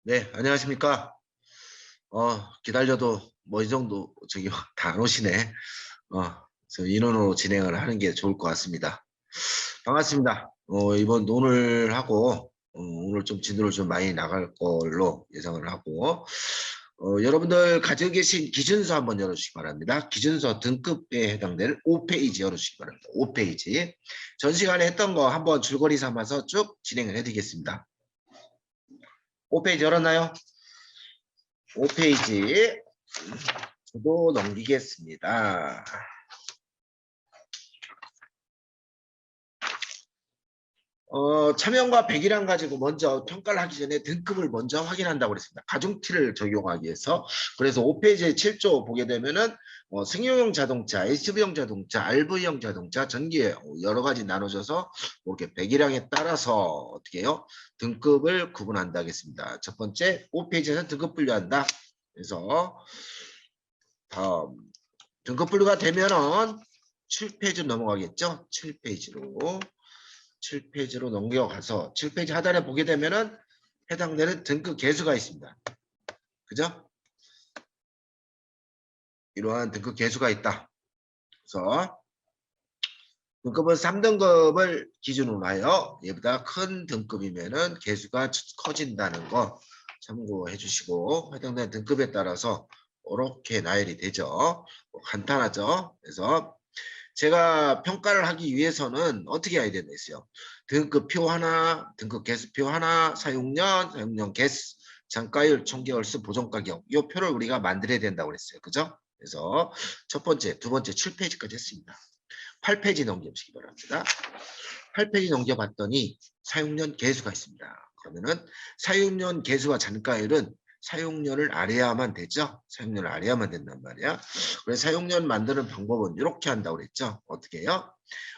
네, 안녕하십니까. 기다려도 뭐 이 정도 다 안 오시네. 그래서 인원으로 진행을 하는 게 좋을 것 같습니다. 반갑습니다. 오늘 하고 오늘 좀 진도를 좀 많이 나갈 걸로 예상을 하고 여러분들 가지고 계신 기준서 한번 열어주시기 바랍니다. 기준서 등급에 해당되는 5페이지 열어주시기 바랍니다. 5페이지. 전 시간에 했던 거 한번 줄거리 삼아서 쭉 진행을 해드리겠습니다. 5페이지 열었나요? 5페이지 저도 넘기겠습니다. 차명과 백이랑 가지고 먼저 평가를 하기 전에 등급을 먼저 확인한다고 그랬습니다. 가중티를 적용하기 위해서. 그래서 5페이지 7조 보게 되면은 승용용 자동차, SUV용 자동차, RV용 자동차, 전기에 여러 가지 나눠져서 이렇게 백이랑에 따라서 어떻게 해요? 등급을 구분한다 하겠습니다. 첫 번째 5페이지에서 등급 분류한다. 그래서 다음 등급 분류가 되면은 7페이지 넘어가겠죠? 7페이지로 넘겨가서 7페이지 하단에 보게 되면은 해당되는 등급 개수가 있습니다. 그죠? 이러한 등급 개수가 있다. 그래서 등급은 3등급을 기준으로 하여 얘보다 큰 등급이면은 개수가 커진다는 거 참고해 주시고 해당되는 등급에 따라서 이렇게 나열이 되죠. 간단하죠. 그래서 제가 평가를 하기 위해서는 어떻게 해야 된다 했어요. 등급표 하나, 등급 개수표 하나, 사용년 개수, 장가율, 총계월수, 보정가격 이 표를 우리가 만들어야 된다고 그랬어요. 그죠? 그래서 첫 번째, 두 번째 7페이지까지 했습니다. 8페이지 넘겨보시기 바랍니다. 8페이지 넘겨봤더니 사용년 개수가 있습니다. 그러면은 사용년 개수와 잔가율은 사용년을 알아야만 되죠. 사용년을 알아야만 된단 말이야. 그래서 사용년 만드는 방법은 이렇게 한다고 그랬죠. 어떻게 해요?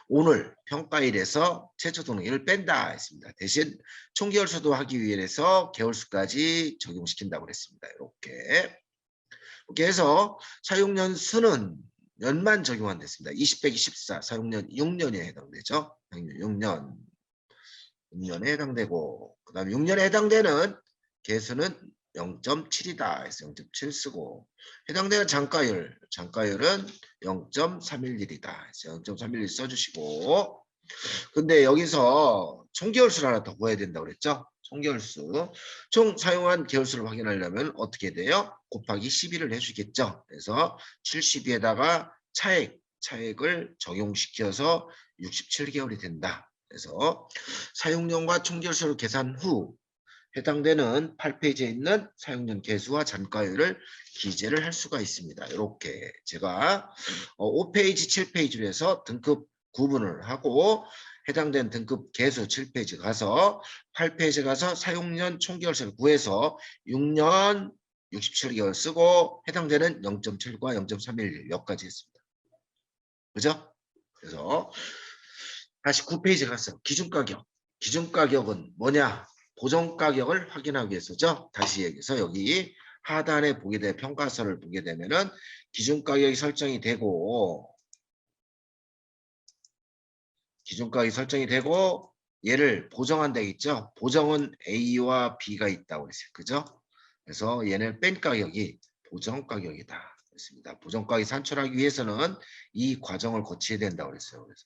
오늘 평가일에서 최초 동의를 뺀다 했습니다. 대신 총개월수도 하기 위해서 개월수까지 적용시킨다고 그랬습니다. 이렇게 해서 사용년 수는 년만 적용한 됐습니다. 20, 124 사용년 6년에 해당되죠. 6년에 해당되고 그 다음에 6년에 해당되는 개수는 0.7이다 해서 0.7 쓰고 해당되는 장가율은 0.311이다 해서 0.311 써주시고 근데 여기서 총개월수를 하나 더 구해야 된다고 그랬죠. 총개월수 총 사용한 개월수를 확인하려면 어떻게 돼요? 곱하기 12를 해주겠죠. 그래서 72에다가 차액을 적용시켜서 67개월이 된다. 그래서 사용년과 총개월수를 계산 후 해당되는 8페이지에 있는 사용년 개수와 잔가율을 기재를 할 수가 있습니다. 이렇게 제가 5페이지, 7페이지로 해서 등급 구분을 하고 해당된 등급 개수 7페이지 가서 8페이지 가서 사용년 총개월수를 구해서 6년 67개월 쓰고 해당되는 0.7과 0.311 여기까지 했습니다. 그죠? 그래서 다시 9페이지 가서 기준가격. 기준가격은 뭐냐? 보정가격을 확인하기 위해서죠. 다시 얘기해서 여기 하단에 보게 될 평가서를 보게 되면은 기준가격이 설정이 되고 얘를 보정한다 했죠. 보정은 A와 B가 있다고 했어요. 그죠? 그래서 얘는 뺀 가격이 보정 가격이다. 그렇습니다. 보정 가격이 산출하기 위해서는 이 과정을 거쳐야 된다고 그랬어요. 그래서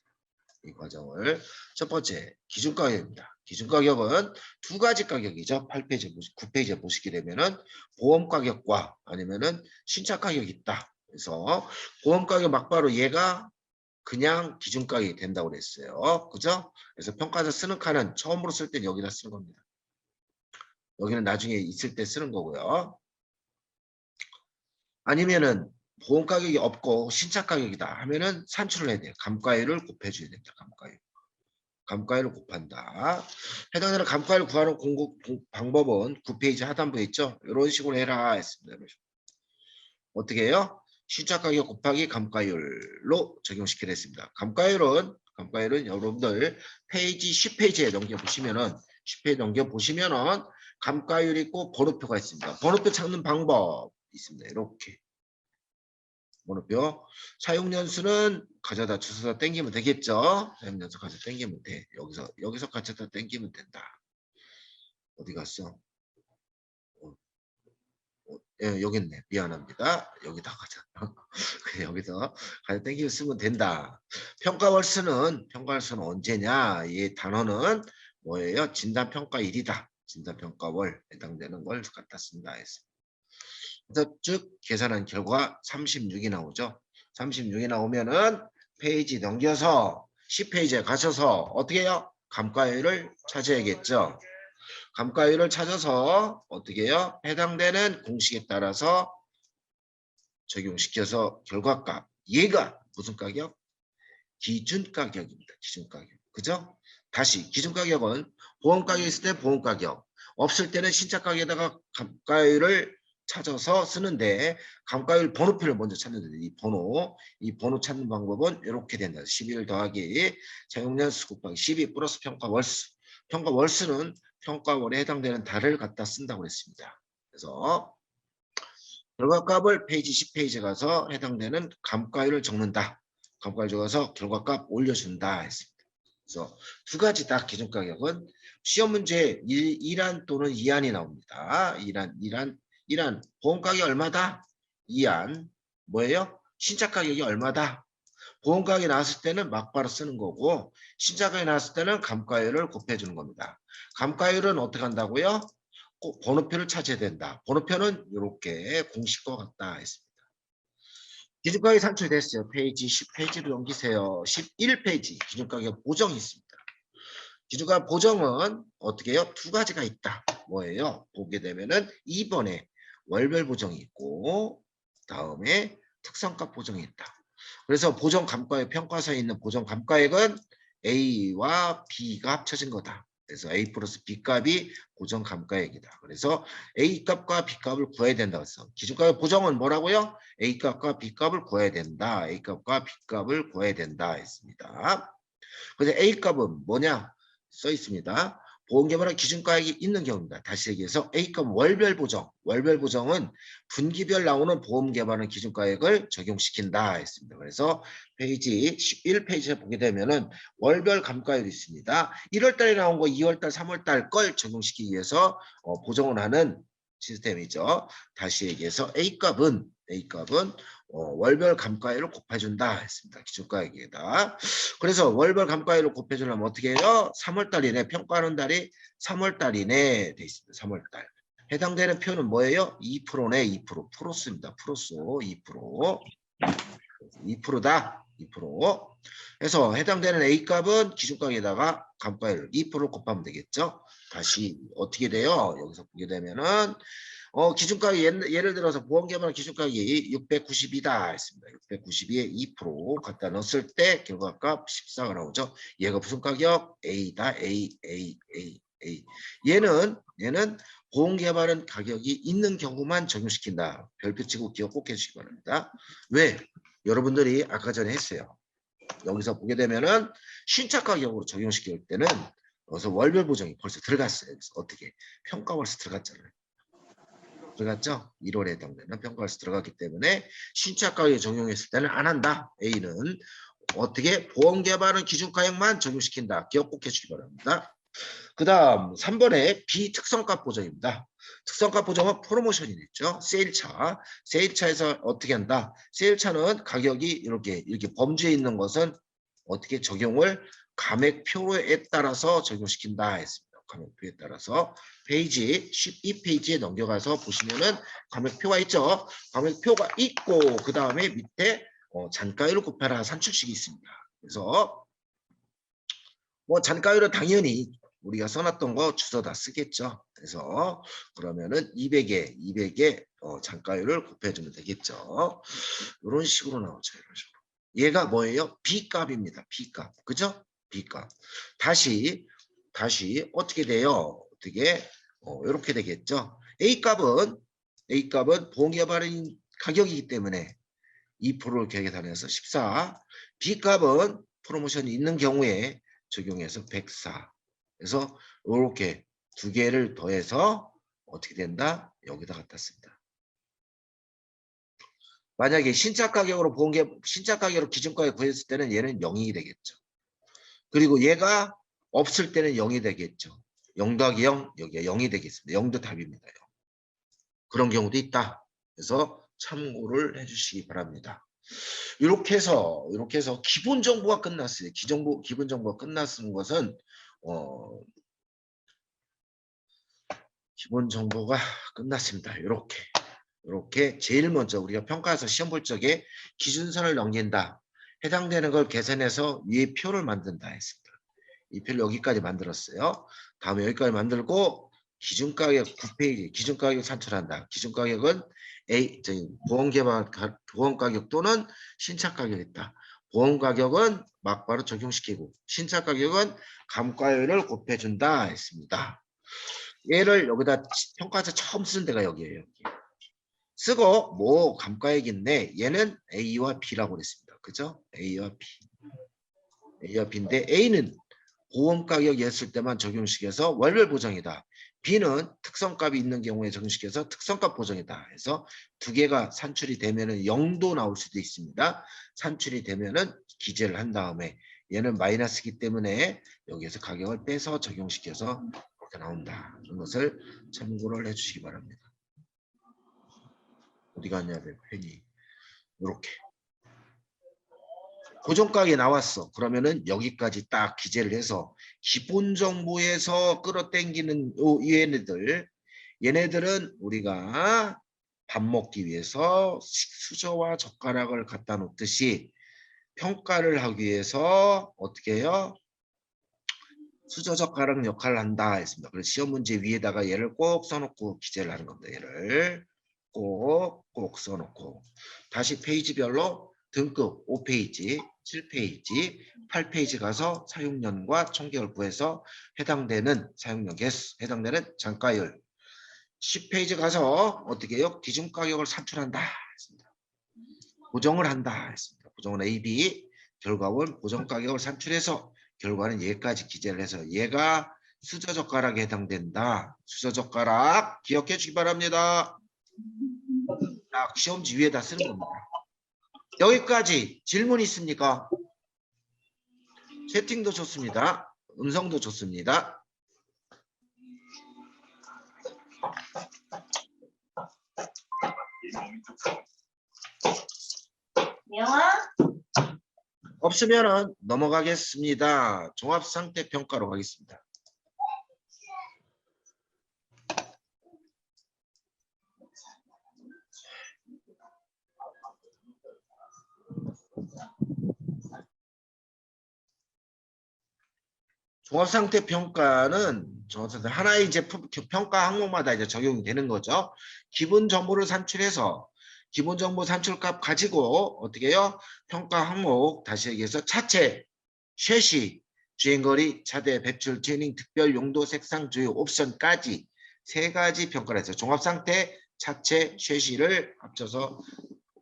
이 과정을 첫 번째 기준가격입니다. 기준가격은 두 가지 가격이죠. 8페이지, 9페이지에 보시게 되면은 보험 가격과 아니면은 신차 가격이 있다. 그래서 보험 가격 막바로 얘가 그냥 기준가격이 된다고 그랬어요. 그죠? 그래서 평가서 쓰는 칸은 처음으로 쓸 때 여기다 쓰는 겁니다. 여기는 나중에 있을 때 쓰는 거고요. 아니면은 보험 가격이 없고 신차 가격이다 하면은 산출을 해야 돼요. 감가율을 곱해줘야 됩니다. 감가율을 곱한다. 해당되는 감가율을 구하는 방법은 9페이지 하단부에 있죠. 이런 식으로 해라 했습니다. 어떻게 해요? 신차 가격 곱하기 감가율로 적용시키려 했습니다. 감가율은 여러분들 페이지 10페이지에 넘겨보시면은 10페이지 넘겨보시면은 감가율이 있고 번호표가 있습니다. 번호표 찾는 방법 있습니다. 이렇게 번호표 사용연수는 가져다 주소다 땡기면 되겠죠. 사용연수 가져다 땡기면 돼. 여기서 가져다 땡기면 된다. 어디 갔어? 예, 여기 있네. 미안합니다. 여기다 가자. 여기서 가장 땡기고 쓰면 된다. 평가월수는 언제냐? 이 단어는 뭐예요? 진단평가일이다. 진단평가월 해당되는 걸 갖다 쓴다 했습니다. 그래서 쭉 계산한 결과 36이 나오죠. 36이 나오면은 페이지 넘겨서 10페이지에 가셔서 어떻게 해요? 감가율을 찾아야겠죠. 감가율을 찾아서 어떻게 해요? 해당되는 공식에 따라서 적용시켜서 결과값. 얘가 무슨 가격? 기준가격입니다. 기준가격. 그죠? 다시 기준가격은 보험가격 있을 때 보험가격, 없을 때는 신차가격에다가 감가율을 찾아서 쓰는데 감가율 번호표를 먼저 찾는데 이 번호 찾는 방법은 이렇게 된다. 11 더하기 사용년수 곱하기 12 플러스 평가월수. 평가월수는 평가월에 해당되는 달을 갖다 쓴다고 했습니다. 그래서 결과값을 페이지 10페이지에 가서 해당되는 감가율을 적는다. 감가율 적어서 결과값 올려준다 했습니다. 그래서 두 가지 다 기준가격은 시험 문제에 1안 또는 2안이 나옵니다. 1안 보험가격이 얼마다? 2안 뭐예요? 신차가격이 얼마다? 보험가격이 나왔을 때는 막바로 쓰는 거고 신차가격이 나왔을 때는 감가율을 곱해주는 겁니다. 감가율은 어떻게 한다고요? 꼭 번호표를 찾아야 된다. 번호표는 이렇게 공식과 같다 했습니다. 기준가격이 산출됐어요. 페이지 10페이지로 넘기세요. 11페이지 기준가격 보정이 있습니다. 기준가격 보정은 어떻게 해요? 두 가지가 있다. 뭐예요? 보게 되면은 2번에 월별 보정이 있고 다음에 특성값 보정이 있다. 그래서 보정 감가액 평가서에 있는 보정 감가액은 A와 B가 합쳐진 거다. 그래서 A 플러스 B 값이 보정 감가액이다. 그래서 A 값과 B 값을 구해야 된다. 그래서 기준가격 보정은 뭐라고요? A 값과 B 값을 구해야 된다. A 값과 B 값을 구해야 된다 했습니다. 그래서 A 값은 뭐냐? 써 있습니다. 보험개발의 기준가액이 있는 경우입니다. 다시 얘기해서 A값 월별 보정. 월별 보정은 분기별 나오는 보험개발의 기준가액을 적용시킨다 했습니다. 그래서 페이지 11페이지에 보게 되면은 월별 감가율이 있습니다. 1월달에 나온 거 2월달, 3월달 걸 적용시키기 위해서 보정을 하는 시스템이죠. 다시 얘기해서 A값은 월별 감가율을 곱해준다 했습니다. 기준가액에다. 그래서 월별 감가율을 곱해주려면 어떻게 해요? 3월달 이내 평가하는 달이 3월달이네 돼 있습니다. 3월달. 해당되는 표는 뭐예요? 2%네. 2%. 프로스입니다. 프로스 2%. 2%다. 2%. 그래서 해당되는 A값은 기준가격에다가 감가율 2%를 곱하면 되겠죠. 다시 어떻게 돼요? 여기서 보게 되면은 기준가격 예를 들어서 보험개발 기준가격이 692다 했습니다. 692에 2% 갖다 넣었을 때 결과값 14가 나오죠. 얘가 무슨 가격? A다. A. 얘는 보험개발은 가격이 있는 경우만 적용시킨다. 별표 치고 기억 꼭 해주시기 바랍니다. 왜? 여러분들이 아까 전에 했어요. 여기서 보게 되면은 신차 가격으로 적용시킬 때는 여기서 월별 보정이 벌써 들어갔어요. 그래서 어떻게? 평가월수 들어갔잖아요. 들어갔죠? 1월에 해당되는 평가월수 들어갔기 때문에 신차 가격에 적용했을 때는 안 한다. A는 어떻게? 보험 개발은 기준가액만 적용시킨다. 기억 꼭 해주시기 바랍니다. 그 다음 3번에 비특성값 보정입니다. 특성값 보정은 프로모션이 있죠. 세일차. 세일차에서 어떻게 한다? 세일차는 가격이 이렇게 범주에 있는 것은 어떻게 적용을 감액표에 따라서 적용시킨다 했습니다. 감액표에 따라서 페이지 12페이지에 넘겨가서 보시면은 감액표가 있죠. 감액표가 있고 그 다음에 밑에 잔가율을 곱해라 산출식이 있습니다. 그래서 뭐 잔가율은 당연히 우리가 써놨던 거 주소 다 쓰겠죠. 그래서 그러면은 200에 잔가율을 곱해주면 되겠죠. 이런 식으로 나오죠. 이런 식으로. 얘가 뭐예요? B값입니다. B값. 그죠? B값. 다시 어떻게 돼요? 어떻게? 이렇게 되겠죠. A값은 보험개발인 가격이기 때문에 2%를 계산해서 14. B값은 프로모션이 있는 경우에 적용해서 104. 그래서 이렇게 두 개를 더해서 어떻게 된다? 여기다 갖다 씁니다. 만약에 신차 가격으로 기준가격 구했을 때는 얘는 0이 되겠죠. 그리고 얘가 없을 때는 0이 되겠죠. 0 더하기 0 여기가 0이 되겠습니다. 0도 답입니다. 그런 경우도 있다. 그래서 참고를 해주시기 바랍니다. 이렇게 해서 기본 정보가 끝났어요. 기본 정보가 끝났는 것은 기본 정보가 끝났습니다. 이렇게 제일 먼저 우리가 평가에서 시험 볼 적에 기준선을 넘긴다. 해당되는 걸 계산해서 위에 표를 만든다 했습니다. 이 표를 여기까지 만들었어요. 다음에 여기까지 만들고 기준가격 9페이지 기준가격 산출한다. 기준가격은 보험가격 또는 신차가격이 있다. 보험가격은 막바로 적용시키고 신차가격은 감가율을 곱해준다 했습니다. 얘를 여기다 평가에서 처음 쓰는 데가 여기예요. 쓰고 뭐 감가액인데 얘는 A와 B라고 그랬습니다. 그죠? A와 B인데 A는 보험가격이었을 때만 적용시켜서 월별 보정이다. B는 특성값이 있는 경우에 적용시켜서 특성값 보정이다. 해서 두 개가 산출이 되면은 0도 나올 수도 있습니다. 산출이 되면은 기재를 한 다음에 얘는 마이너스이기 때문에 여기에서 가격을 빼서 적용시켜서 이렇게 나온다. 이런 것을 참고를 해주시기 바랍니다. 어디 갔냐, 펜이. 이렇게. 고정가격이 나왔어. 그러면은 여기까지 딱 기재를 해서 기본 정보에서 끌어당기는 얘네들은 우리가 밥 먹기 위해서 수저와 젓가락을 갖다 놓듯이 평가를 하기 위해서 어떻게 해요? 수저 젓가락 역할을 한다 했습니다. 그래서 시험 문제 위에다가 얘를 꼭 써놓고 기재를 하는 겁니다. 얘를 꼭 써놓고 다시 페이지별로 등급 5페이지, 7페이지, 8페이지 가서 사용년과 총계를 구해서 해당되는 사용년 개수, 해당되는 단가율 10페이지 가서 어떻게 해요? 기준가격을 산출한다 했습니다. 고정을 한다 했습니다. 고정은 A, B, 결과원 고정가격을 산출해서 결과는 얘까지 기재를 해서 얘가 수저젓가락에 해당된다. 수저젓가락 기억해 주기 바랍니다. 딱 시험지 위에다 쓰는 겁니다. 여기까지 질문 있습니까? 채팅도 좋습니다. 음성도 좋습니다. 없으면 넘어가겠습니다. 종합상태평가로 가겠습니다. 종합상태평가는 하나의 이제 평가 항목마다 이제 적용이 되는 거죠. 기본 정보를 산출해서 기본 정보 산출값 가지고 어떻게 해요? 평가 항목 다시 얘기해서 차체, 쉐시, 주행거리, 차대, 배출, 튜닝, 특별 용도, 색상, 주요, 옵션까지 세 가지 평가를 해서 종합상태, 차체, 쉐시를 합쳐서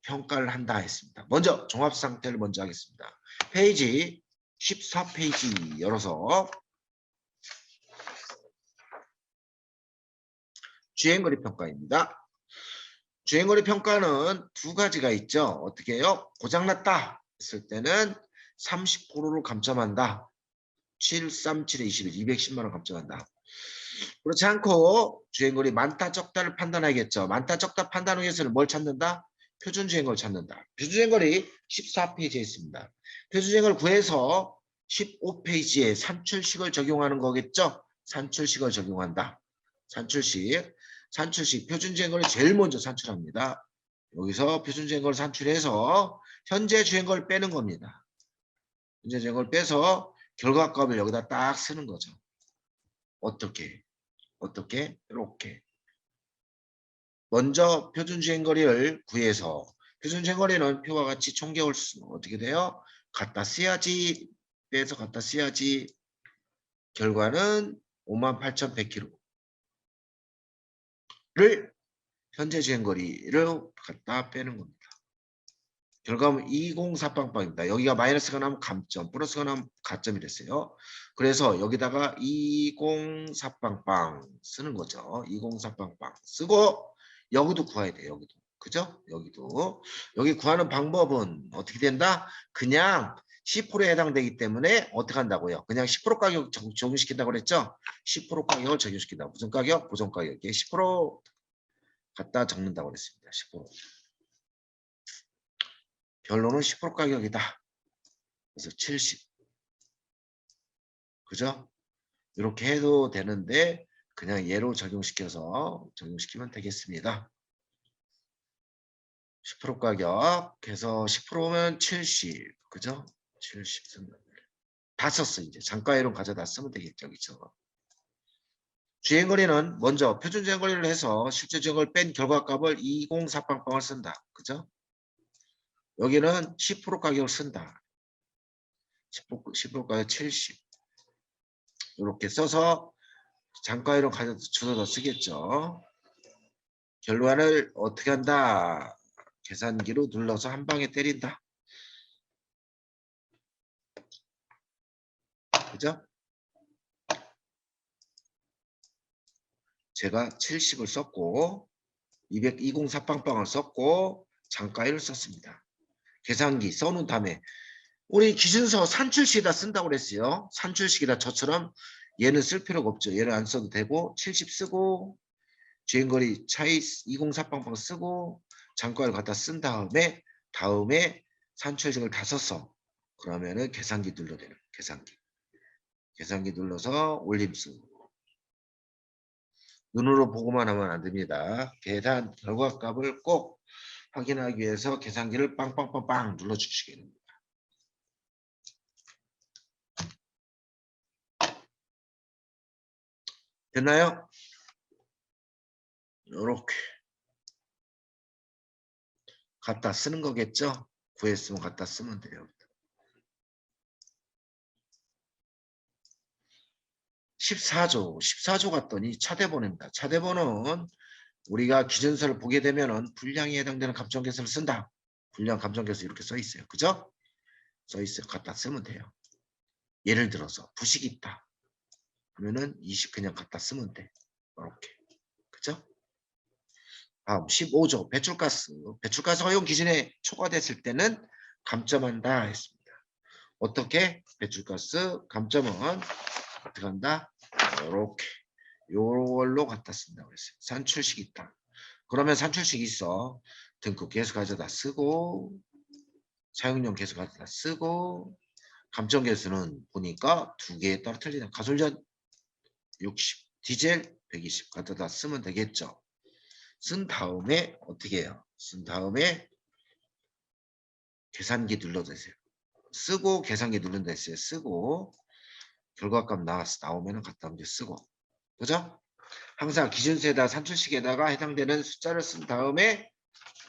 평가를 한다 했습니다. 먼저 종합상태를 먼저 하겠습니다. 페이지 14페이지 열어서 주행거리 평가입니다. 주행거리 평가는 두 가지가 있죠. 어떻게 해요? 고장났다 했을 때는 30%를 감점한다. 737에 21, 210만 원 감점한다. 그렇지 않고 주행거리 많다 적다를 판단하겠죠. 많다 적다 판단하기 위해서는 뭘 찾는다? 표준주행거리 찾는다. 표준주행거리 14페이지에 있습니다. 표준주행거리 구해서 15페이지에 산출식을 적용하는 거겠죠. 산출식을 적용한다. 산출식 표준주행거리 제일 먼저 산출합니다. 여기서 표준주행거리 산출해서 현재 주행거리를 빼는 겁니다. 현재 주행거리를 빼서 결과값을 여기다 딱 쓰는 거죠. 어떻게? 이렇게. 먼저 표준주행거리를 구해서 표준주행거리는 표와 같이 총계월 수는 어떻게 돼요? 갖다 써야지. 빼서 갖다 써야지. 결과는 58,100km를 현재 주행거리를 갖다 빼는 겁니다. 결과는 204빵빵입니다. 여기가 마이너스가 나면 감점, 플러스가 나면 가점이 됐어요. 그래서 여기다가 204빵빵 쓰는 거죠. 204빵빵 쓰고 여기도 구해야 돼요. 여기도. 그죠? 여기 구하는 방법은 어떻게 된다? 그냥 10%에 해당되기 때문에 어떻게 한다고요? 그냥 10% 가격 적용시킨다고 그랬죠? 10% 가격을 적용시킨다. 무슨 가격? 고정 가격. 10% 갖다 적는다고 그랬습니다. 10%. 결론은 10% 가격이다. 그래서 70. 그죠? 이렇게 해도 되는데 그냥 얘로 적용시키면 되겠습니다. 10% 가격. 그래서 10%면 70. 그죠? 70. 다 썼어. 이제 장가이론 가져다 쓰면 되겠죠. 그죠? 주행거리는 먼저 표준 주행거리를 해서 실제 주행거리를 뺀 결과값을 2048방을 쓴다. 그죠? 여기는 10% 가격을 쓴다. 10% 가격 70. 이렇게 써서 장가이론 가져다 주워다 쓰겠죠. 결과를 어떻게 한다? 계산기로 눌러서 한 방에 때린다. 그죠? 제가 70을 썼고 2048방을 썼고 장가위를 썼습니다. 계산기 써놓은 다음에 우리 기준서 산출식에다 쓴다고 그랬어요. 산출식에다 저처럼 얘는 쓸 필요가 없죠. 얘를 안 써도 되고 70 쓰고 주행거리 차이 2048방 쓰고 장가위를 갖다 쓴 다음에 산출식을 다 썼어. 그러면은 계산기 눌러야 돼요. 계산기 눌러서 올림수. 눈으로 보고만 하면 안 됩니다. 계산 결과값을 꼭 확인하기 위해서 계산기를 빵빵빵빵 눌러주시기 됩니다. 됐나요? 이렇게 갖다 쓰는 거겠죠? 구했으면 갖다 쓰면 돼요. 14조 갔더니 차대본입니다. 차대본은 우리가 기준서를 보게 되면은 분량에 해당되는 감정계수를 쓴다. 분량 감정계수 이렇게 써 있어요. 그죠? 써 있어요. 갖다 쓰면 돼요. 예를 들어서 부식이 있다. 그러면은 20 그냥 갖다 쓰면 돼. 이렇게. 그죠? 다음 15조 배출가스 허용 기준에 초과됐을 때는 감점한다 했습니다. 어떻게? 배출가스 감점은 어떻게 한다? 이렇게 요걸로 갖다 쓴다고 했어요. 산출식 있다. 그러면 산출식 있어. 등급 계수 가져다 쓰고 사용용 계수 가져다 쓰고 감점 계수는 보니까 두 개에 따라 틀리다. 가솔전 60, 디젤 120 가져다 쓰면 되겠죠. 쓴 다음에 어떻게 해요? 쓴 다음에 계산기 눌러주세요. 쓰고 계산기 누른다 했어요. 쓰고 결과값 나오면 갖다 이제 쓰고. 그죠? 항상 기준수에다 산출식에다가 해당되는 숫자를 쓴 다음에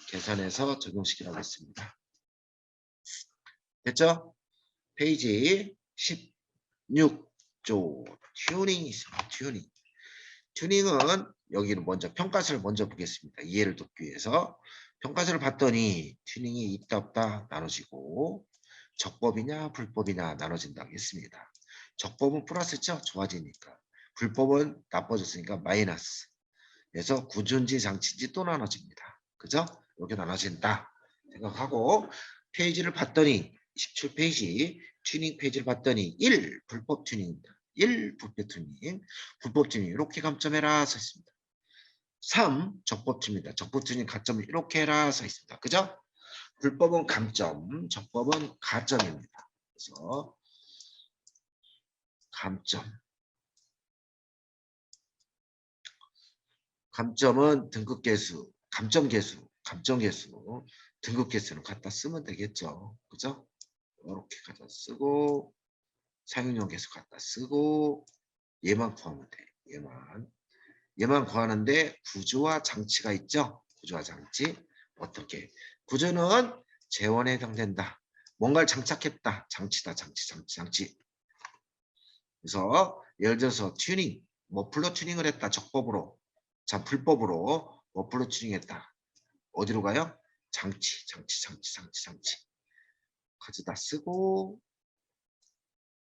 계산해서 적용시키라고 했습니다. 됐죠? 페이지 16조 튜닝이 있습니다. 튜닝은 여기는 먼저 평가서를 먼저 보겠습니다. 이해를 돕기 위해서 평가서를 봤더니 튜닝이 있다 없다 나눠지고 적법이냐 불법이냐 나눠진다고 했습니다. 적법은 플러스죠. 좋아지니까. 불법은 나빠졌으니까 마이너스. 그래서 구조인지 장치인지 또 나눠집니다. 그죠? 이렇게 나눠진다 생각하고 페이지를 봤더니 17페이지 튜닝 페이지를 봤더니 1. 불법 튜닝입니다. 1. 불법 튜닝. 불법 튜닝 이렇게 감점해라 써 있습니다. 3. 적법 튜닝입니다. 적법 튜닝 가점을 이렇게 해라 써 있습니다. 그죠? 불법은 감점, 적법은 가점입니다. 그래서 감점은 등급계수, 감점계수, 등급계수는 갖다 쓰면 되겠죠. 그죠? 이렇게 갖다 쓰고 사용용 계수 갖다 쓰고 얘만 구하면 돼. 얘만 구하는데 구조와 장치가 있죠. 구조와 장치. 어떻게? 구조는 재원에 해당된다. 뭔가를 장착했다. 장치다. 장치. 그래서 예를 들어서 튜닝, 머플러 튜닝을 했다. 적법으로. 자, 불법으로 머플러 튜닝했다. 어디로 가요? 장치.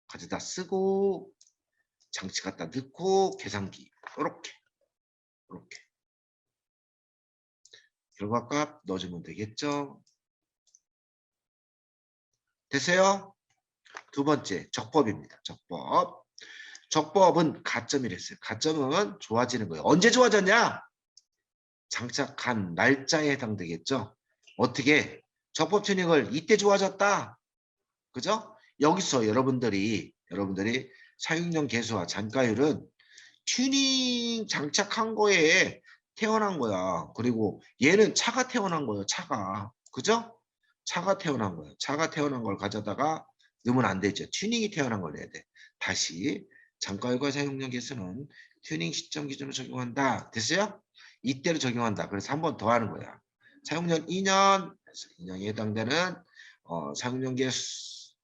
가져다 쓰고 장치 갖다 넣고 계산기. 이렇게. 결과값 넣어주면 되겠죠. 됐어요? 두 번째, 적법입니다. 적법은 가점이랬어요. 가점은 좋아지는 거예요. 언제 좋아졌냐? 장착한 날짜에 해당되겠죠. 어떻게? 적법 튜닝을 이때 좋아졌다. 그죠? 여기서 여러분들이 사용량 개수와 잔가율은 튜닝 장착한 거에 태어난 거야. 그리고 얘는 차가 태어난 거예요. 차가. 그죠? 차가 태어난 거예요. 차가 태어난 걸 가져다가 넣으면 안 되죠. 튜닝이 태어난 걸 내야 돼. 다시 잔가율과 사용량 개수는 튜닝 시점 기준으로 적용한다. 됐어요? 이때로 적용한다. 그래서 한 번 더 하는 거야. 사용량 2년, 2년에 해당되는 사용량 개수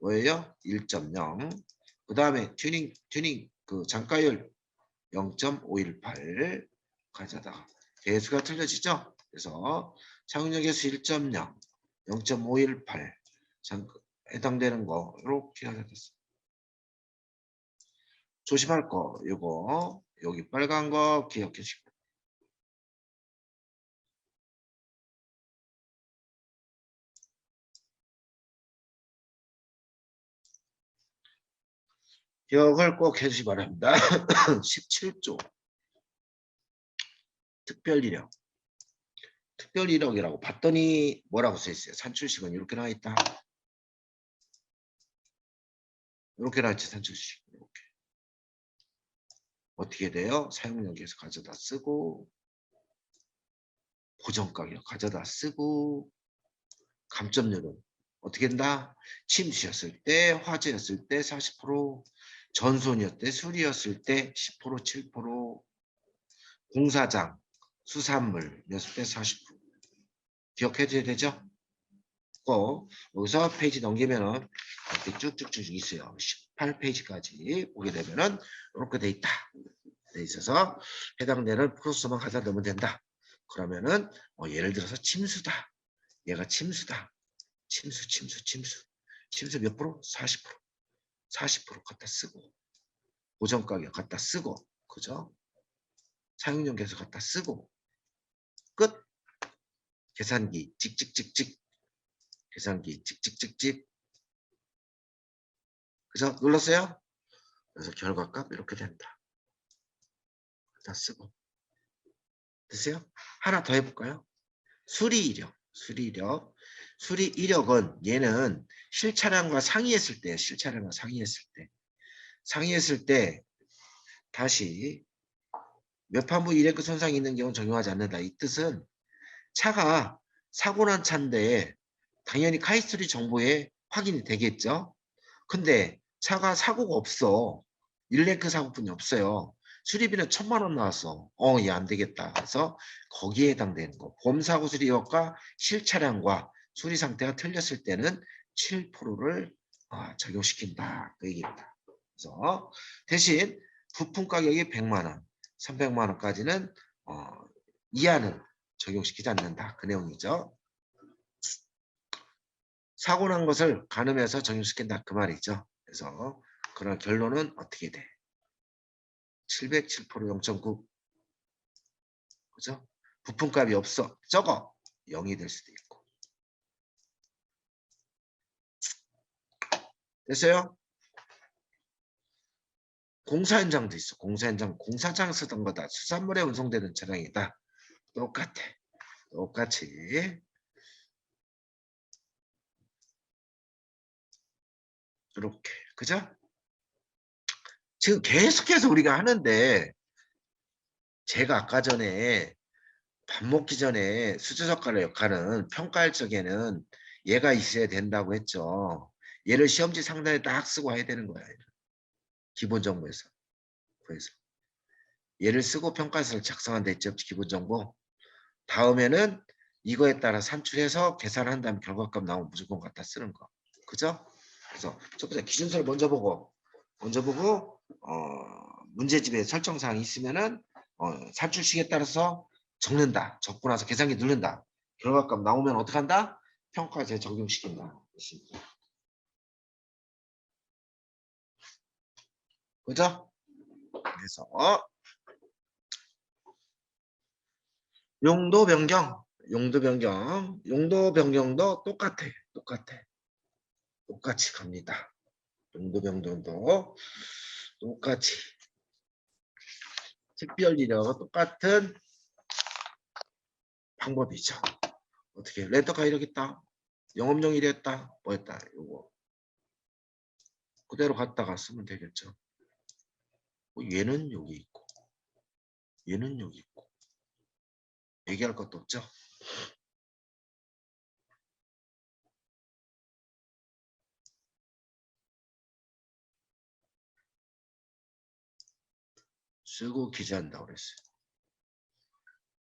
뭐예요? 1.0. 그 다음에 튜닝 그 잔가율 0.518 가져다가 개수가 틀려지죠? 그래서 사용량 개수 1.0, 0.518 해당되는 거 이렇게 하게 됐어. 조심할 거 이거 여기 빨간 거 기억해 주시고. 기억을 꼭 해주시기 바랍니다. 17조 특별 이력이라고 봤더니 뭐라고 써 있어요? 산출식은 이렇게 나와 있다. 이렇게 나와 있지 산출식. 이렇게. 어떻게 돼요? 사용량에서 가져다 쓰고 고정가격 가져다 쓰고 감점률은 어떻게 된다? 침수였을 때, 화재였을 때 40%, 전손이었을 때, 수리였을 때 10%, 7%, 공사장, 수산물이었을 때 40%. 기억해줘야 되죠? 여기서 페이지 넘기면은 이렇게 쭉쭉쭉 있어요. 18페이지까지 보게 되면은 이렇게 돼 있다. 돼 있어서 해당되는 프로세서만 가져다 넣으면 된다. 그러면은 예를 들어서 침수다. 얘가 침수다. 침수 몇 프로? 40%. 40% 갖다 쓰고 고정가격 갖다 쓰고 그죠? 사용료 계속 갖다 쓰고 끝. 계산기 찍찍찍찍 계산기 찍찍찍찍 그죠? 눌렀어요? 그래서 결과값 이렇게 된다. 갖다 쓰고 됐어요? 하나 더 해볼까요? 수리 이력은 얘는 실차량과 상의했을 때 상의했을 때 다시 몇판부 1랭크 손상이 있는 경우 적용하지 않는다. 이 뜻은 차가 사고 난 차인데 당연히 카히스토리 정보에 확인이 되겠죠. 근데 차가 사고가 없어. 1랭크 사고뿐이 없어요. 수리비는 1,000만 원 나왔어. 얘 안 되겠다. 그래서 거기에 해당되는 거. 보험사고 수리효과 실차량과 수리 상태가 틀렸을 때는 7%를 적용시킨다. 그 얘기입니다. 그래서 대신 부품 가격이 100만 원, 300만 원까지는 이하는 적용시키지 않는다. 그 내용이죠. 사고 난 것을 가늠해서 적용시킨다. 그 말이죠. 그래서 그런 결론은 어떻게 돼? 707% 0.9. 그죠? 부품값이 없어. 적어. 0이 될 수도 있고. 됐어요? 공사 현장도 있어. 공사 현장. 공사장 쓰던 거다. 수산물에 운송되는 차량이다. 똑같아. 똑같이. 이렇게. 그죠? 지금 계속해서 우리가 하는데 제가 아까 전에 밥 먹기 전에 수저젓가락 역할은 평가할 적에는 얘가 있어야 된다고 했죠. 얘를 시험지 상단에 딱 쓰고 해야 되는 거야. 기본 정보에서. 그래서 얘를 쓰고 평가서를 작성한 데 있죠. 기본 정보. 다음에는 이거에 따라 산출해서 계산한 다음 결과값 나오면 무조건 갖다 쓰는 거. 그죠? 그래서 첫 번째 기준서를 먼저 보고 문제집에 설정사항이 있으면은 산출식에 따라서 적는다. 적고 나서 계산기 누른다. 결과값 나오면 어떻게 한다? 평가서에 적용시킨다. 그죠? 그래서 용도 변경도 똑같이 갑니다. 용도 변경도 똑같이 특별 이력과 똑같은 방법이죠. 어떻게 렌터카 이러겠다. 영업용 이랬다. 뭐였다. 요거 그대로 갖다가 쓰면 되겠죠. 얘는 여기 있고 얘는 여기 있고 얘기할 것도 없죠. 쓰고 기재한다고 그랬어요.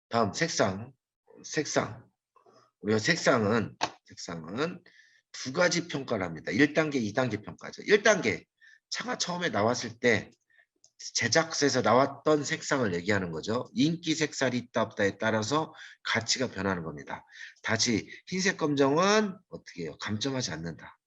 다음 색상. 우리가 색상은 두 가지 평가를 합니다. 1단계, 2단계 평가죠. 1단계 차가 처음에 나왔을 때 제작사에서 나왔던 색상을 얘기하는 거죠. 인기 색살이 있다 없다에 따라서 가치가 변하는 겁니다. 다시 흰색 검정은 어떻게 해요? 감점하지 않는다.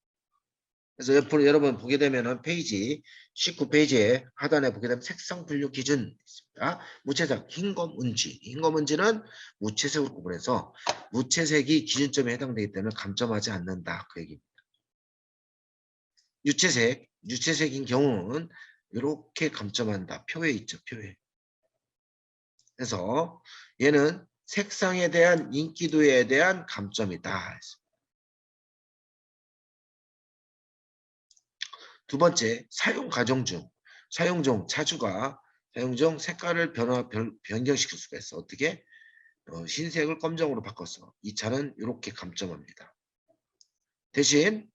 그래서 옆으로 여러분 보게 되면은 페이지 19페이지에 하단에 보게 되면 색상 분류 기준 있습니다. 무채색 흰검 은지. 흰검 은지는 무채색으로 구분해서 무채색이 기준점에 해당되기 때문에 감점하지 않는다. 그 얘기입니다. 유채색인 경우는 이렇게 감점한다. 표에 있죠. 표에. 그래서 얘는 색상에 대한 인기도에 대한 감점이다. 두 번째, 사용 과정 중 차주가 사용 중 색깔을 변경시킬 수가 있어. 어떻게? 흰색을 검정으로 바꿨어. 이 차는 이렇게 감점합니다. 대신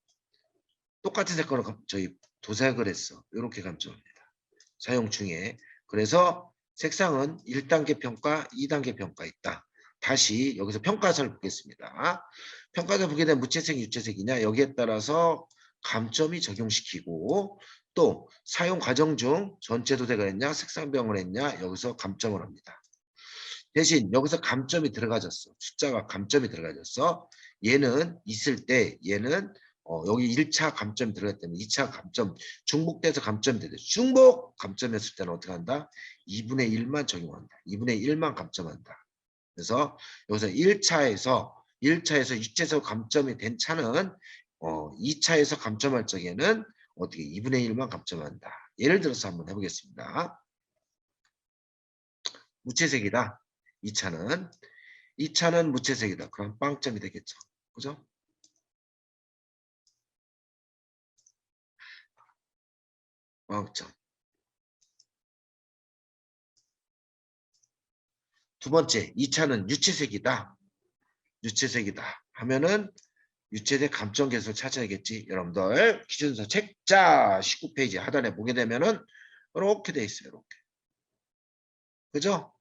똑같은 색깔로 저희 도색을 했어. 이렇게 감점합니다. 사용 중에. 그래서 색상은 1단계 평가, 2단계 평가 있다. 다시 여기서 평가서를 보겠습니다. 평가서 보게 되면 무채색, 유채색이냐 여기에 따라서 감점이 적용시키고 또 사용 과정 중 전체 도색을 했냐 색상 변경을 했냐 여기서 감점을 합니다. 대신 여기서 감점이 들어가졌어. 숫자가 감점이 들어가졌어. 얘는 있을 때 얘는 여기 1차 감점이 들어갔기 때문에 2차 감점 중복돼서 감점이 되죠. 중복 감점했을 때는 어떻게 한다? 2분의 1만 적용한다. 2분의 1만 감점한다. 그래서 여기서 1차에서 유체에서 감점이 된 차는 2차에서 감점할 적에는 어떻게 2분의 1만 감점한다. 예를 들어서 한번 해보겠습니다. 무채색이다. 2차는 무채색이다. 그럼 빵점이 되겠죠. 그죠? 빵점. 두 번째, 2차는 유채색이다. 하면은 유채색 감점 계수를 찾아야겠지. 여러분들 기준서 책자 19페이지 하단에 보게 되면은 이렇게 돼 있어요. 이렇게. 그죠?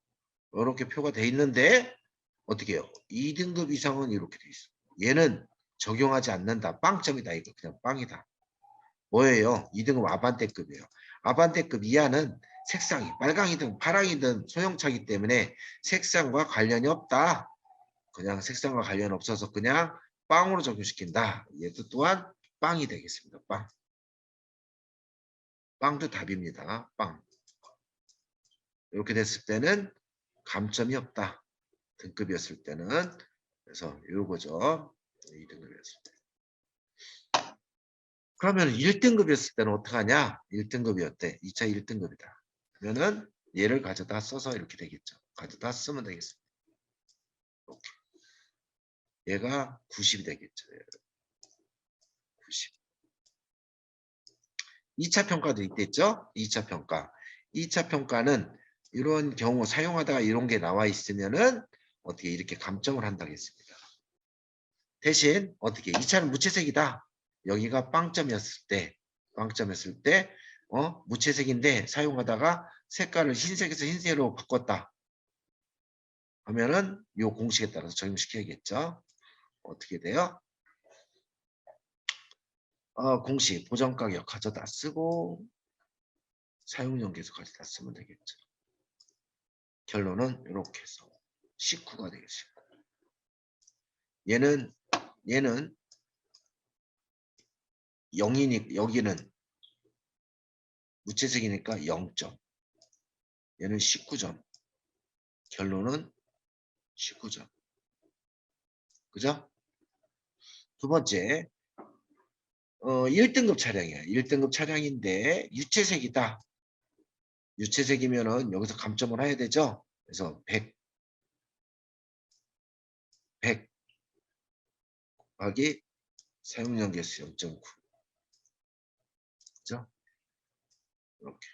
이렇게 표가 돼 있는데 어떻게 해요? 2등급 이상은 이렇게 돼 있어. 얘는 적용하지 않는다. 빵점이다. 이거 그냥 빵이다. 뭐예요? 2등급 아반떼급이에요. 아반떼급 이하는 색상이 빨강이든 파랑이든 소형차기 때문에 색상과 관련이 없다. 그냥 색상과 관련 없어서 그냥 빵으로 적용시킨다. 얘도 또한 빵이 되겠습니다. 빵. 빵도 답입니다. 빵. 이렇게 됐을 때는 감점이 없다. 등급이었을 때는. 그래서 요거죠. 2등급이었을 때. 그러면 1등급이었을 때는 어떡하냐? 1등급이었대. 2차 1등급이다. 그러면은 얘를 가져다 써서 이렇게 되겠죠. 가져다 쓰면 되겠습니다. 이렇게. 얘가 90이 되겠죠. 90. 2차 평가도 있겠죠? 2차 평가. 2차 평가는 이런 경우 사용하다가 이런 게 나와 있으면은 어떻게 이렇게 감점을 한다고 했습니다. 대신 어떻게 2차는 무채색이다. 여기가 빵점이었을 때 무채색인데 사용하다가 색깔을 흰색에서 흰색으로 바꿨다 하면은 이 공식에 따라서 적용시켜야겠죠. 어떻게 돼요? 공식 보정가격 가져다 쓰고 사용용 계속 가져다 쓰면 되겠죠. 결론은 이렇게 해서 19가 되겠습니다. 얘는 0이니 여기는 무채색이니까 0점. 얘는 19점. 결론은 19점. 그죠? 두 번째 1등급 차량이야. 1등급 차량인데 유채색이다. 유채색이면은 여기서 감점을 해야 되죠. 그래서 100 100 곱하기 사용량 개수 0.9. 그죠? 이렇게.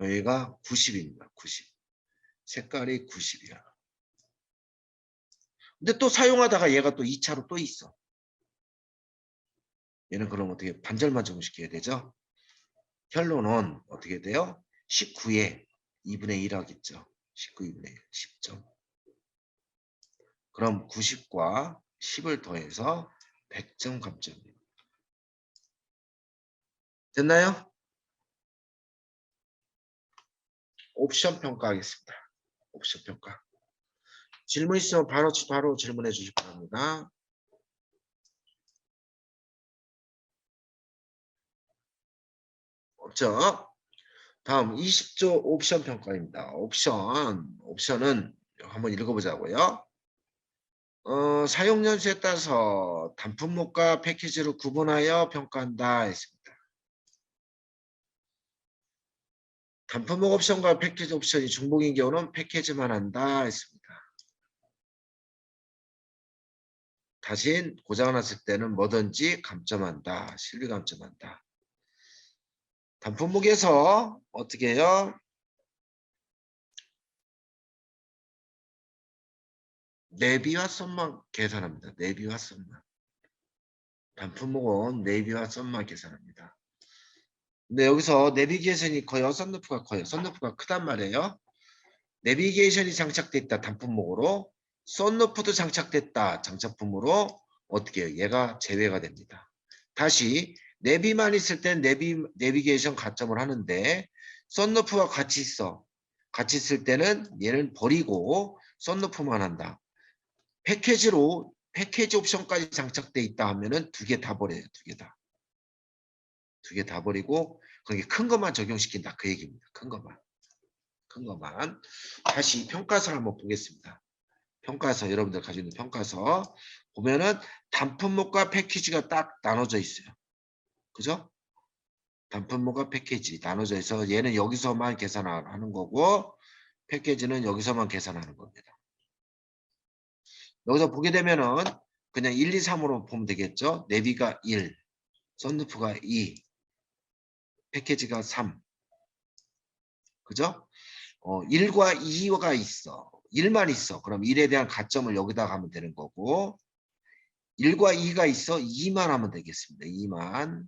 여기가 90입니다. 90. 색깔이 90이야. 근데 또 사용하다가 얘가 또 2차로 또 있어. 얘는 그럼 어떻게 반절만 적용시켜야 되죠? 결론은 어떻게 돼요? 19에 2분의 1 하겠죠. 19, 2분의 1, 10점. 그럼 90과 10을 더해서 100점 감점입니다. 됐나요? 옵션 평가하겠습니다. 옵션 평가. 질문 있으면 바로 질문해 주시기 바랍니다. 없죠? 다음 20조 옵션 평가입니다. 옵션은 한번 읽어보자고요. 사용 연수에 따라서 단품목과 패키지를 구분하여 평가한다 했습니다. 단품목 옵션과 패키지 옵션이 중복인 경우는 패키지만 한다 했습니다. 다신 고장 났을 때는 뭐든지 감점한다. 실비 감점한다. 단품목에서 어떻게 해요? 내비와 썸만 계산합니다. 내비와 썸만. 단품목은 내비와 썸만 계산합니다. 근데 여기서 내비게이션이 커요? 썬루프가 커요? 썬루프가 크단 말이에요. 내비게이션이 장착돼 있다. 단품목으로. 썬루프도 장착됐다. 장착품으로 어떻게 해요? 얘가 제외가 됩니다. 다시 내비만 있을 땐 내비게이션 가점을 하는데 썬루프와 같이 있어. 같이 있을 때는 얘는 버리고 썬루프만 한다. 패키지로 패키지 옵션까지 장착돼 있다 하면은 두 개 다 버려요. 두 개 다. 두 개 다 버리고 거기 큰 것만 적용시킨다. 그 얘기입니다. 큰 것만. 큰 것만. 다시 평가서를 한번 보겠습니다. 평가서 여러분들 가지고 있는 평가서 보면은 단품목과 패키지가 딱 나눠져 있어요. 그죠? 단품목과 패키지 나눠져 있어 얘는 여기서만 계산하는 거고 패키지는 여기서만 계산하는 겁니다. 여기서 보게 되면은 그냥 1, 2, 3으로 보면 되겠죠? 내비가 1, 썬루프가 2, 패키지가 3. 그죠? 1과 2가 있어. 1만 있어. 그럼 1에 대한 가점을 여기다 가면 되는 거고 1과 2가 있어. 2만 하면 되겠습니다. 2만.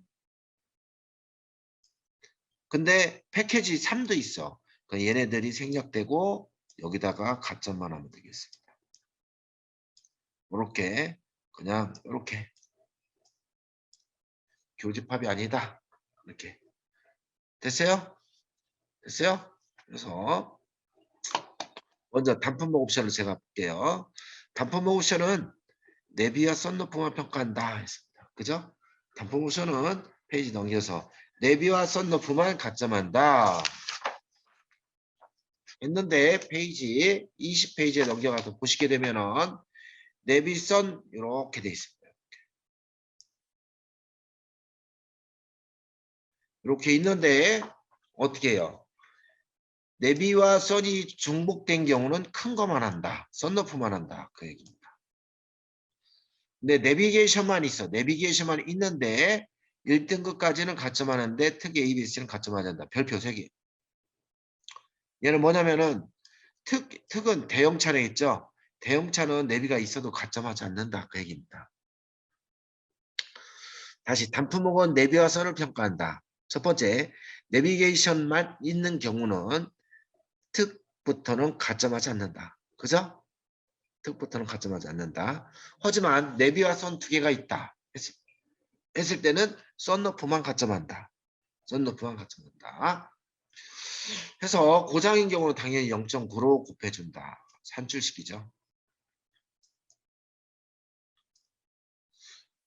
근데 패키지 3도 있어. 그러니까 얘네들이 생략되고 여기다가 가점만 하면 되겠습니다. 이렇게 그냥 이렇게 교집합이 아니다. 이렇게 됐어요? 됐어요? 그래서 먼저 단품목 옵션을 제가 볼게요. 단품목 옵션은 내비와 썬루프만 평가한다 했습니다. 그죠? 단품 옵션은 페이지 넘겨서 내비와 썬루프만 가점한다 했는데 페이지 20페이지에 넘겨가서 보시게 되면은 내비 썬 이렇게 돼 있습니다. 이렇게 있는데 어떻게 해요? 내비와 썬이 중복된 경우는 큰 거만 한다. 썬루프만 한다. 그 얘기입니다. 근데 내비게이션만 있어. 내비게이션만 있는데 1등급까지는 가점하는데 특이 ABC는 가점하지 않는다. 별표 3개. 얘는 뭐냐면은 특은 대형차량 있죠. 대형차는 내비가 있어도 가점하지 않는다. 그 얘기입니다. 다시 단품목은 내비와 선을 평가한다. 첫 번째, 내비게이션만 있는 경우는 특부터는 가점하지 않는다. 그죠? 특부터는 가점하지 않는다. 하지만 내비와 선 두 개가 있다. 했을 때는 썬루프만 가점한다. 썬루프만 가점한다. 해서 고장인 경우는 당연히 0.9로 곱해준다. 산출시키죠.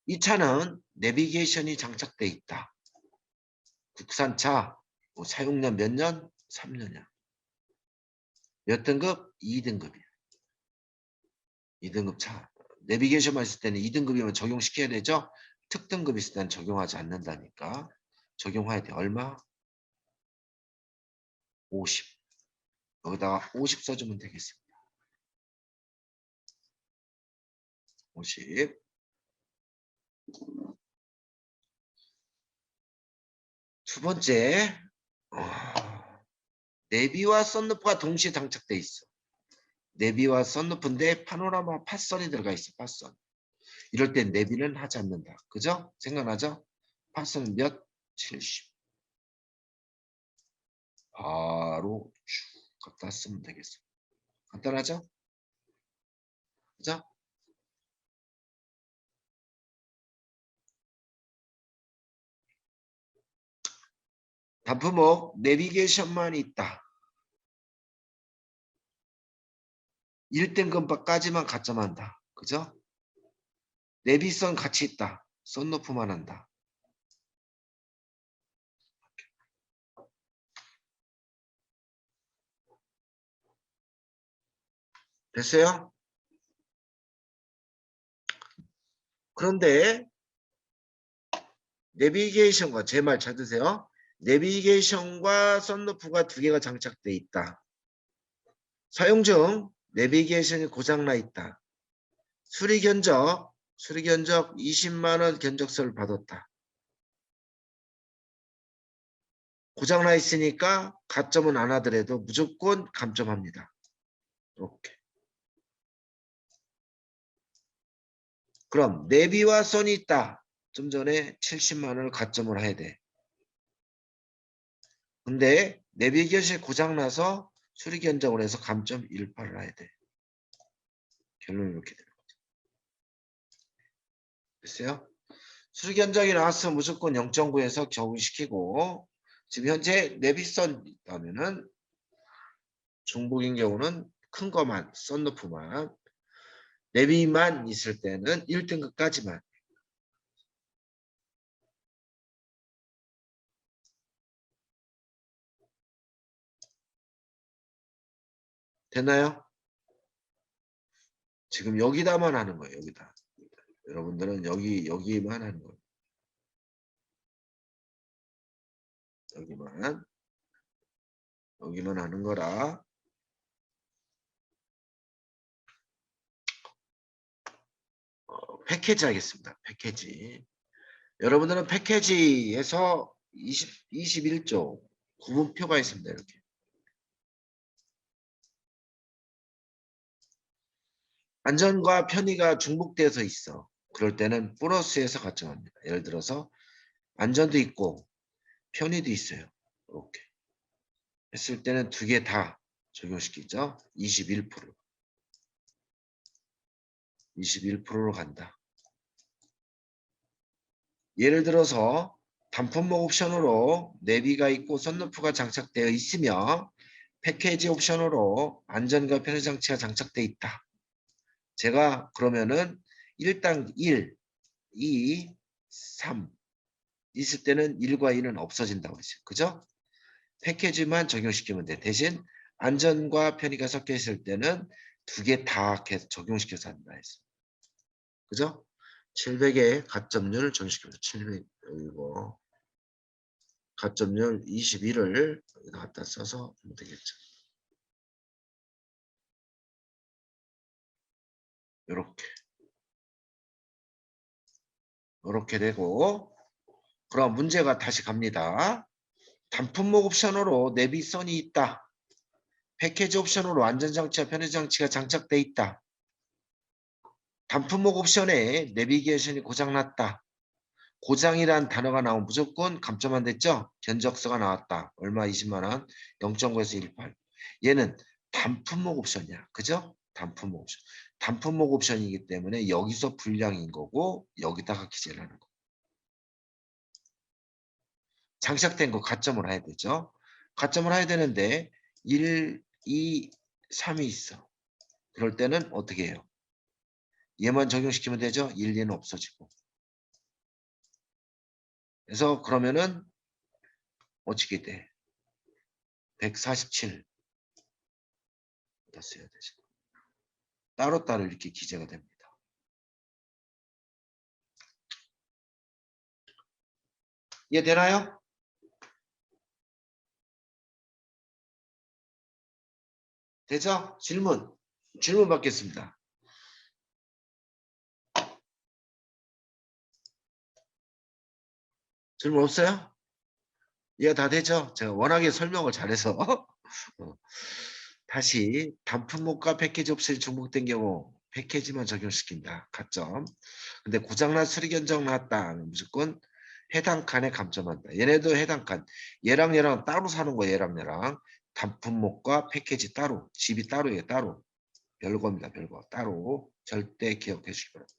이 차는 내비게이션이 장착돼 있다. 국산차 뭐 사용년 몇 년? 3년이야. 몇 등급? 2등급이야. 2등급 차. 내비게이션만 있을 때는 2등급이면 적용시켜야 되죠. 특등급 있을 때는 적용하지 않는다니까. 적용해야 돼. 얼마? 50. 여기다가 50 써주면 되겠습니다. 50. 두 번째, 내비와 썬루프가 동시에 장착돼 있어. 내비와 썬루프인데 파노라마 팟선이 들어가 있어. 팟선. 이럴 땐 내비는 하지 않는다. 그죠? 생각나죠? 팟선은 몇? 70. 바로 쭉 갖다 쓰면 되겠어. 간단하죠? 그죠? 단품목 내비게이션만 있다. 1등급까지만 가점한다. 그죠? 내비선 같이 있다. 썬루프만 한다. 됐어요? 그런데 내비게이션과 제 말 찾으세요. 내비게이션과 썬루프가 두 개가 장착돼 있다. 사용 중 내비게이션이 고장나 있다. 수리 견적 20만 원 견적서를 받았다. 고장나 있으니까 가점은 안 하더라도 무조건 감점합니다. 이렇게. 그럼 내비와 선이 있다. 좀 전에 70만 원을 가점을 해야 돼. 근데 내비게이션이 고장나서 수리 견적을 해서 감점 18을 해야 돼. 결론이 이렇게 되는 거죠. 됐어요? 수리 견적이 나왔으면 무조건 0.9에서 적용시키고 지금 현재 내비선 있다면은 중복인 경우는 큰 거만 썬루프만 내비만 있을 때는 1등급까지만 됐나요? 지금 여기다만 하는 거예요. 여기다. 여러분들은 여기만 하는 거예요. 여기만 하는 거라. 패키지 하겠습니다. 패키지. 여러분들은 패키지에서 21조 구분표가 있습니다. 이렇게. 안전과 편의가 중복돼서 있어. 그럴 때는 플러스에서 가점합니다. 예를 들어서 안전도 있고 편의도 있어요. 이렇게 했을 때는 두 개 다 적용시키죠. 21%. 21%로 간다. 예를 들어서 단품목 옵션으로 내비가 있고 선루프가 장착되어 있으며 패키지 옵션으로 안전과 편의 장치가 장착되어 있다. 제가 그러면은 1당 1, 2, 3 있을 때는 1과 2는 없어진다고 했어요. 그죠? 패키지만 적용시키면 돼. 대신 안전과 편의가 섞여 있을 때는 두 개 다 적용시켜서 한다 했어. 그죠? 700에 가점률 적용시키면 700 이거 가점률 21을 여기다 갖다 써서 하면 되겠죠. 이렇게 되고 그럼 문제가 다시 갑니다. 단품목 옵션으로 내비선이 있다. 패키지 옵션으로 안전장치와 편의장치가 장착돼 있다. 단품목 옵션에 내비게이션이 고장났다. 고장이란 단어가 나오면 무조건 감점안 됐죠? 견적서가 나왔다. 얼마 20만 원. 0.9에서 18. 얘는 단품목 옵션이야. 그죠? 단품목 옵션. 단품목 옵션이기 때문에 여기서 불량인 거고 여기다가 기재를 하는 거. 장착된 거 가점을 해야 되죠. 가점을 해야 되는데 1, 2, 3이 있어. 그럴 때는 어떻게 해요? 얘만 적용시키면 되죠. 1, 2는 없어지고. 그래서 그러면은 어떻게 돼? 147 써야 되죠. 따로따로 이렇게 기재가 됩니다. 이해되나요? 되죠? 질문 받겠습니다. 질문 없어요? 이해 다 되죠? 제가 워낙에 설명을 잘해서 어, 다시 단품목과 패키지 옵션이 중복된 경우 패키지만 적용시킨다. 가점. 근데 고장난 수리 견적 나왔다. 무조건 해당 칸에 감점한다. 얘네도 해당 칸. 얘랑 따로 사는 거예요. 얘랑. 단품목과 패키지 따로. 집이 따로예요. 따로. 별거입니다. 별거. 따로. 절대 기억해 주시기 바랍니다.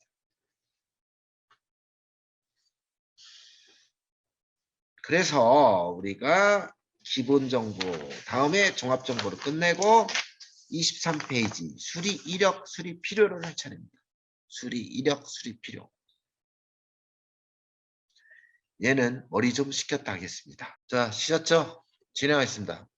그래서 우리가 기본 정보 다음에 종합 정보를 끝내고 23페이지 수리 이력 수리 필요를 할 차례입니다. 수리 이력 수리 필요. 얘는 머리 좀 식혔다 하겠습니다. 자, 쉬셨죠? 진행하겠습니다.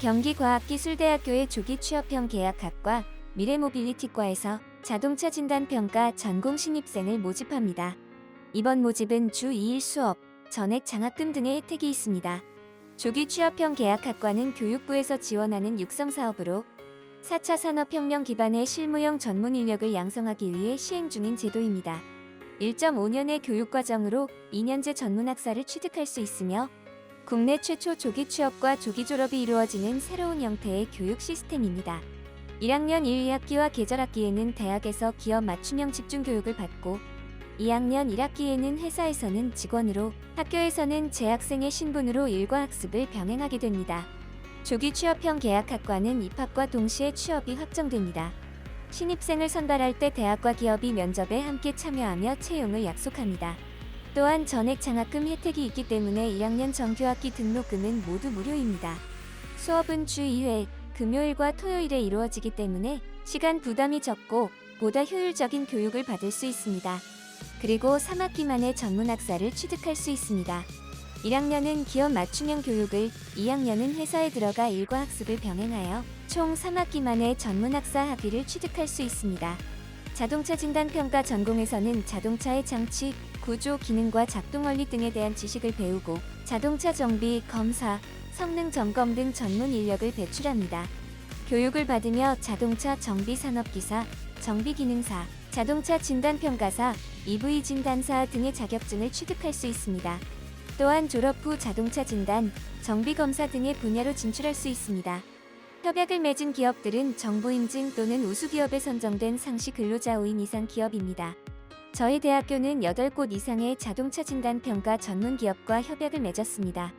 경기과학기술대학교의 조기 취업형 계약학과 미래모빌리티과에서 자동차 진단평가 전공 신입생을 모집합니다. 이번 모집은 주 2일 수업, 전액 장학금 등의 혜택이 있습니다. 조기 취업형 계약학과는 교육부에서 지원하는 육성사업으로 4차 산업혁명 기반의 실무형 전문 인력을 양성하기 위해 시행 중인 제도입니다. 1.5년의 교육과정으로 2년제 전문학사를 취득할 수 있으며 국내 최초 조기 취업과 조기 졸업이 이루어지는 새로운 형태의 교육 시스템입니다. 1학년 1, 2학기와 계절학기에는 대학에서 기업 맞춤형 집중교육을 받고 2학년 1학기에는 회사에서는 직원으로, 학교에서는 재학생의 신분으로 일과 학습을 병행하게 됩니다. 조기 취업형 계약학과는 입학과 동시에 취업이 확정됩니다. 신입생을 선발할 때 대학과 기업이 면접에 함께 참여하며 채용을 약속합니다. 또한 전액 장학금 혜택이 있기 때문에 1학년 정규학기 등록금은 모두 무료입니다. 수업은 주 2회, 금요일과 토요일에 이루어지기 때문에 시간 부담이 적고 보다 효율적인 교육을 받을 수 있습니다. 그리고 3학기 만에 전문학사를 취득할 수 있습니다. 1학년은 기업 맞춤형 교육을, 2학년은 회사에 들어가 일과 학습을 병행하여 총 3학기 만에 전문학사 학위를 취득할 수 있습니다. 자동차 진단평가 전공에서는 자동차의 장치, 구조, 기능과 작동 원리 등에 대한 지식을 배우고 자동차 정비, 검사, 성능 점검 등 전문 인력을 배출합니다. 교육을 받으며 자동차 정비산업기사, 정비기능사, 자동차 진단평가사, EV 진단사 등의 자격증을 취득할 수 있습니다. 또한 졸업 후 자동차 진단, 정비검사 등의 분야로 진출할 수 있습니다. 협약을 맺은 기업들은 정보인증 또는 우수기업에 선정된 상시 근로자 5인 이상 기업입니다. 저희 대학교는 8곳 이상의 자동차 진단평가 전문 기업과 협약을 맺었습니다.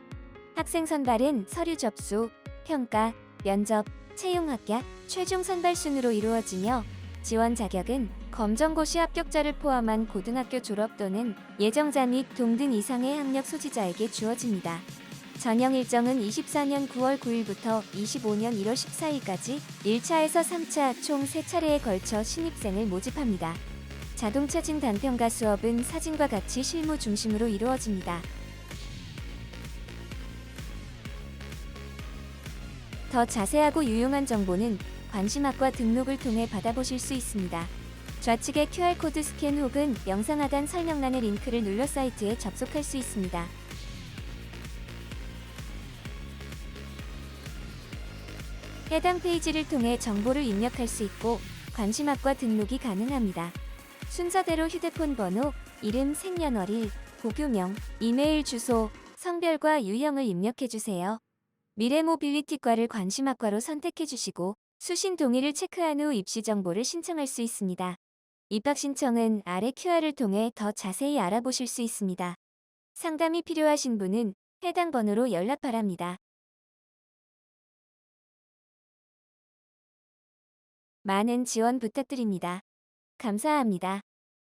학생 선발은 서류 접수, 평가, 면접, 채용 합격, 최종 선발 순으로 이루어지며 지원 자격은 검정고시 합격자를 포함한 고등학교 졸업 또는 예정자 및 동등 이상의 학력 소지자에게 주어집니다. 전형 일정은 24년 9월 9일부터 25년 1월 14일까지 1차에서 3차 총 3차례에 걸쳐 신입생을 모집합니다. 자동차 진단평가 수업은 사진과 같이 실무 중심으로 이루어집니다. 더 자세하고 유용한 정보는 관심학과 등록을 통해 받아보실 수 있습니다. 좌측의 QR코드 스캔 혹은 영상 하단 설명란의 링크를 눌러 사이트에 접속할 수 있습니다. 해당 페이지를 통해 정보를 입력할 수 있고 관심학과 등록이 가능합니다. 순서대로 휴대폰 번호, 이름, 생년월일, 고교명, 이메일 주소, 성별과 유형을 입력해주세요. 미래모빌리티과를 관심학과로 선택해주시고 수신 동의를 체크한 후 입시 정보를 신청할 수 있습니다. 입학 신청은 아래 QR을 통해 더 자세히 알아보실 수 있습니다. 상담이 필요하신 분은 해당 번호로 연락 바랍니다. 많은 지원 부탁드립니다. 감사합니다.